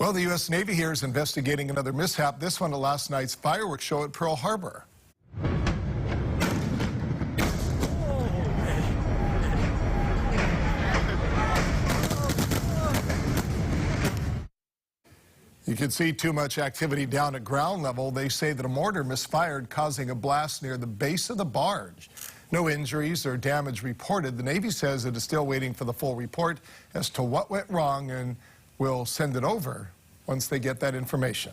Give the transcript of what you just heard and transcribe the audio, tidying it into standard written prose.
Well, the U.S. Navy here is investigating another mishap, this one at last night's fireworks show at Pearl Harbor. You can see too much activity down at ground level. They say that a mortar misfired, causing a blast near the base of the barge. No injuries or damage reported. The Navy says it is still waiting for the full report as to what went wrong and will send it over once they get that information.